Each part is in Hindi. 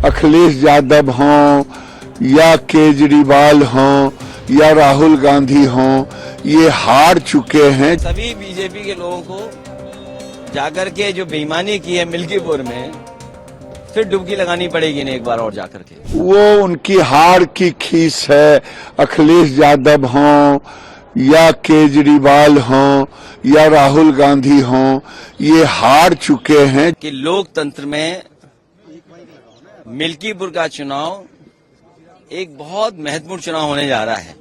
अखिलेश यादव हों या केजरीवाल हों या राहुल गांधी हों, ये हार चुके हैं। सभी बीजेपी के लोगों को जाकर के जो बेईमानी की है मिल्कीपुर में, फिर डुबकी लगानी पड़ेगी ना एक बार और जाकर के। वो उनकी हार की खीस है। अखिलेश यादव हों या केजरीवाल हों या राहुल गांधी हों, ये हार चुके हैं। कि लोकतंत्र में मिल्कीपुर का चुनाव एक बहुत महत्वपूर्ण चुनाव होने जा रहा है।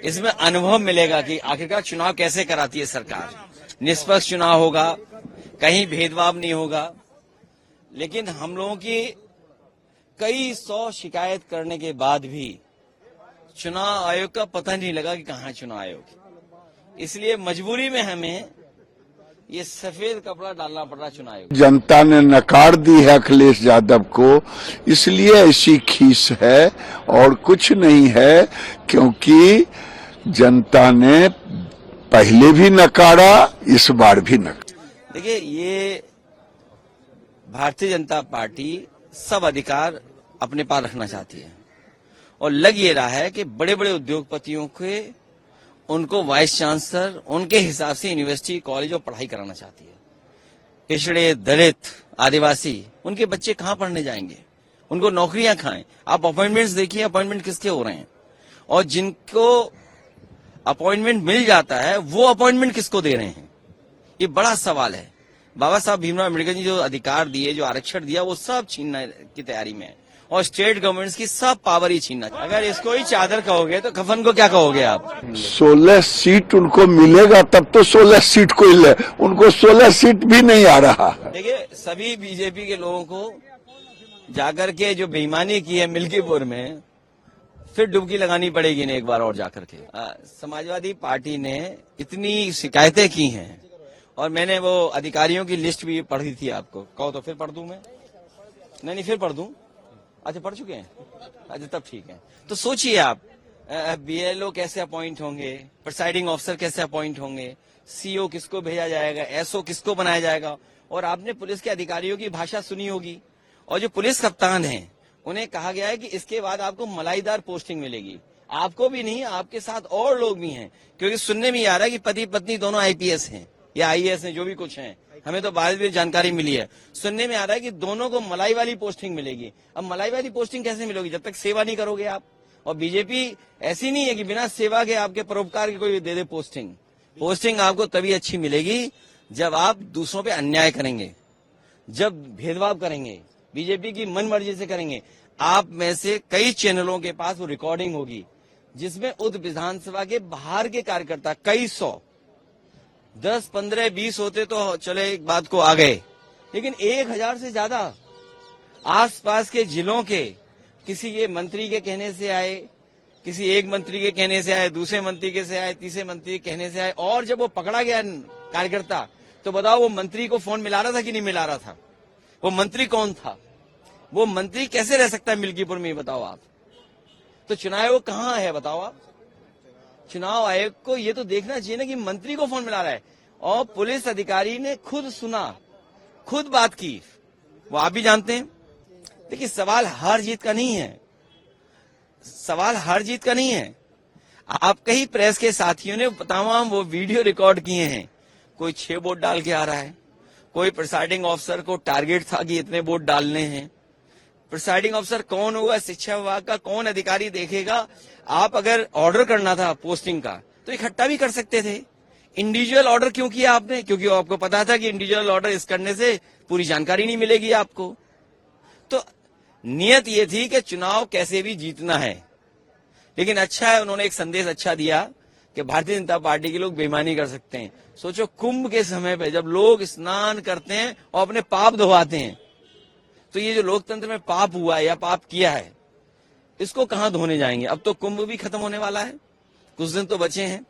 इसमें अनुभव मिलेगा कि आखिरकार चुनाव कैसे कराती है सरकार। निष्पक्ष चुनाव होगा, कहीं भेदभाव नहीं होगा। लेकिन हम लोगों की कई 100 शिकायत करने के बाद भी चुनाव आयोग का पता नहीं लगा कि कहाँ है चुनाव आयोग। इसलिए मजबूरी में हमें ये सफेद कपड़ा डालना पड़ रहा चुनाव आयोग। जनता ने नकार दी है अखिलेश यादव को, इसलिए ऐसी खीस है और कुछ नहीं है। क्योंकि जनता ने पहले भी नकारा, इस बार भी नकारा। देखिए, ये भारतीय जनता पार्टी सब अधिकार अपने पास रखना चाहती है और लग ये रहा है कि बड़े बड़े उद्योगपतियों के उनको वाइस चांसलर उनके हिसाब से यूनिवर्सिटी कॉलेज और पढ़ाई कराना चाहती है। पिछड़े, दलित, आदिवासी, उनके बच्चे कहाँ पढ़ने जाएंगे? उनको नौकरियां खाएं। आप अपॉइंटमेंट्स देखिए, अपॉइंटमेंट किसके हो रहे हैं, और जिनको अपॉइंटमेंट मिल जाता है वो अपॉइंटमेंट किसको दे रहे हैं? ये बड़ा सवाल है। बाबा साहब भीमराव अम्बेडकर जी जो अधिकार दिए, जो आरक्षण दिया, वो सब छीनने की तैयारी में है और स्टेट गवर्नमेंट्स की सब पावर ही छीनना। अगर इसको ही चादर कहोगे तो कफन को क्या कहोगे आप? 16 सीट उनको मिलेगा तब तो 16 सीट को ही ले, उनको 16 सीट भी नहीं आ रहा। देखिए, सभी बीजेपी के लोगों को जाकर के जो बेईमानी की है मिल्कीपुर में, फिर डुबकी लगानी पड़ेगी ना एक बार और जाकर के। समाजवादी पार्टी ने इतनी शिकायतें की हैं और मैंने वो अधिकारियों की लिस्ट भी पढ़ी थी। आपको कहो तो फिर पढ़ दूं मैं? नहीं, फिर पढ़ दूं? अच्छा, पढ़ चुके हैं? अच्छा, तब ठीक है। तो सोचिए आप, बीएलओ कैसे अपॉइंट होंगे, प्रिसाइडिंग ऑफिसर कैसे अपॉइंट होंगे, सीओ किसको भेजा जाएगा, एसओ किसको बनाया जाएगा। और आपने पुलिस के अधिकारियों की भाषा सुनी होगी, और जो पुलिस कप्तान हैं उन्हें कहा गया है कि इसके बाद आपको मलाईदार पोस्टिंग मिलेगी। आपको भी नहीं, आपके साथ और लोग भी हैं, क्योंकि सुनने में आ रहा है कि पति पत्नी दोनों आईपीएस हैं या आईएएस हैं, जो भी कुछ हैं। हमें तो बाद में जानकारी मिली है, सुनने में आ रहा है कि दोनों को मलाई वाली पोस्टिंग मिलेगी। अब मलाई वाली पोस्टिंग कैसे मिलेगी? जब तक सेवा नहीं करोगे आप। और बीजेपी ऐसी नहीं है कि बिना सेवा के, आपके परोपकार के कोई दे दे पोस्टिंग। पोस्टिंग आपको तभी अच्छी मिलेगी जब आप दूसरों पे अन्याय करेंगे, जब भेदभाव करेंगे, बीजेपी की मन मर्जी से करेंगे। आप में से कई चैनलों के पास वो रिकॉर्डिंग होगी जिसमें उक्त विधानसभा के बाहर के कार्यकर्ता कई 100, 10, 15, 20 होते तो चले एक बात को आ गए, लेकिन 1000 से ज्यादा आसपास के जिलों के किसी के मंत्री के कहने से आए, किसी एक मंत्री के कहने से आए, दूसरे मंत्री के से आए, तीसरे मंत्री के कहने से आए। और जब वो पकड़ा गया कार्यकर्ता, तो बताओ वो मंत्री को फोन मिला रहा था कि नहीं मिला रहा था? वो मंत्री कौन था? वो मंत्री कैसे रह सकता है मिल्कीपुर में, बताओ आप? तो चुनाव आयोग कहाँ है बताओ आप? चुनाव आयोग को ये तो देखना चाहिए ना कि मंत्री को फोन मिला रहा है, और पुलिस अधिकारी ने खुद सुना, खुद बात की। वो आप भी जानते हैं। देखिए, सवाल हार जीत का नहीं है, सवाल हार जीत का नहीं है। आपके ही प्रेस के साथियों ने तमाम वो वीडियो रिकॉर्ड किए हैं। कोई 6 वोट डाल के आ रहा है, कोई प्रिसाइडिंग ऑफिसर को टारगेट था कि इतने वोट डालने हैं। प्रिसाइडिंग ऑफिसर कौन होगा? शिक्षा विभाग का कौन अधिकारी देखेगा? आप अगर ऑर्डर करना था पोस्टिंग का तो इकट्ठा भी कर सकते थे। इंडिविजुअल ऑर्डर क्यों किया आपने? क्योंकि आपको पता था कि इंडिविजुअल ऑर्डर इस करने से पूरी जानकारी नहीं मिलेगी आपको। तो नियत ये थी कि चुनाव कैसे भी जीतना है। लेकिन अच्छा है, उन्होंने एक संदेश अच्छा दिया कि भारतीय जनता पार्टी के लोग बेईमानी कर सकते हैं। सोचो, कुंभ के समय पे जब लोग स्नान करते हैं और अपने पाप धोवाते हैं, तो ये जो लोकतंत्र में पाप हुआ है या पाप किया है, इसको कहां धोने जाएंगे? अब तो कुंभ भी खत्म होने वाला है, कुछ दिन तो बचे हैं।